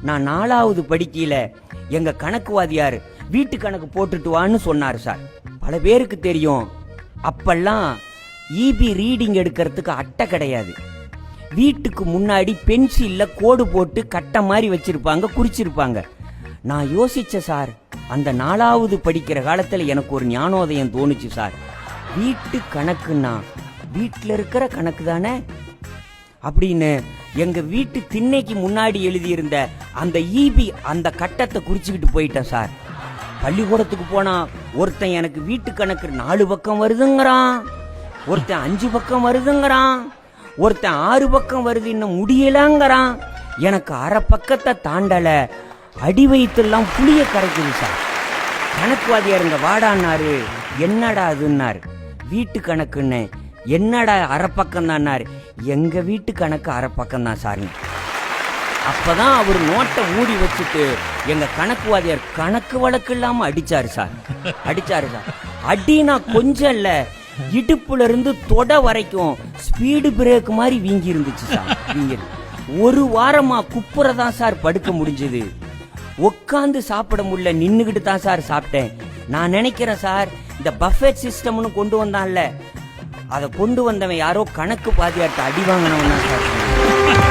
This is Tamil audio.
நான் 4வது படிக்கையில எங்க கணக்கு வாதியார் வீட்டு கணக்கு போட்டுட்டு வான்னு சொன்னார் சார். பல பேருக்கு தெரியும், அப்பெல்லாம் இபி ரீடிங் எடுக்கிறதுக்கு அட்டை கிடையாது. வீட்டுக்கு முன்னாடி பென்சில்ல கோடு போட்டு கட்டை மாதிரி வச்சிருப்பாங்க, குறிச்சிருப்பாங்க. நான் யோசிச்ச சார், அந்த 4வது படிக்கிற காலத்துல எனக்கு ஒரு ஞானோதயம் தோணுச்சு சார். வீட்டு கணக்குன்னா வீட்டில் இருக்கிற கணக்கு தானே அப்படின்னு எங்க வீட்டு திண்ணைக்கு முன்னாடி எழுதியிருந்த அந்த இபி அந்த கட்டத்தை குறிச்சுக்கிட்டு போயிட்டேன் சார். பள்ளிக்கூடத்துக்கு போனா ஒருத்தன் எனக்கு வீட்டு கணக்கு 4 பக்கம் வருதுங்கிறான், ஒருத்தன் 5 பக்கம் வருதுங்கிறான், ஒருத்தன் 6 பக்கம் வருது இன்னும் முடியலங்கிறான். எனக்கு அரை பக்கத்தை தாண்டல, அடி வயிற்றுலாம் புளிய கரைக்குது சார். கணக்குவாதியாருங்க வாடான்னாரு, என்னடா அதுன்னாரு. வீட்டு கணக்குன்னு என்னடா அரை பக்கம் தான்னாரு. எங்க வீட்டு கணக்கு அரை பக்கம் தான் சாருங்க. அப்பதான் அவர் நோட்டை மூடி வச்சுட்டு எங்க கணக்குவாதியார் கணக்கு வழக்கு இல்லாம அடிச்சாரு சார். அடினா கொஞ்சம் இல்ல, இடுப்புல இருந்து தொட வரைக்கும் ஸ்பீடு பிரேக் மாதிரி வீங்கி இருந்துச்சு சார். ஒரு வாரமா குப்புறதான் சார் படுக்க முடிஞ்சது. உட்காந்து சாப்பிட முடியல, நின்னுகிட்டு தான் சார் சாப்பிட்டேன். நான் நினைக்கிறேன் சார், இந்த பஃபெட் சிஸ்டம்னு கொண்டு வந்தான்ல, அதை கொண்டு வந்தவன் யாரோ கணக்கு பாதியாட்ட அடி வாங்கினவன் தான் சார்.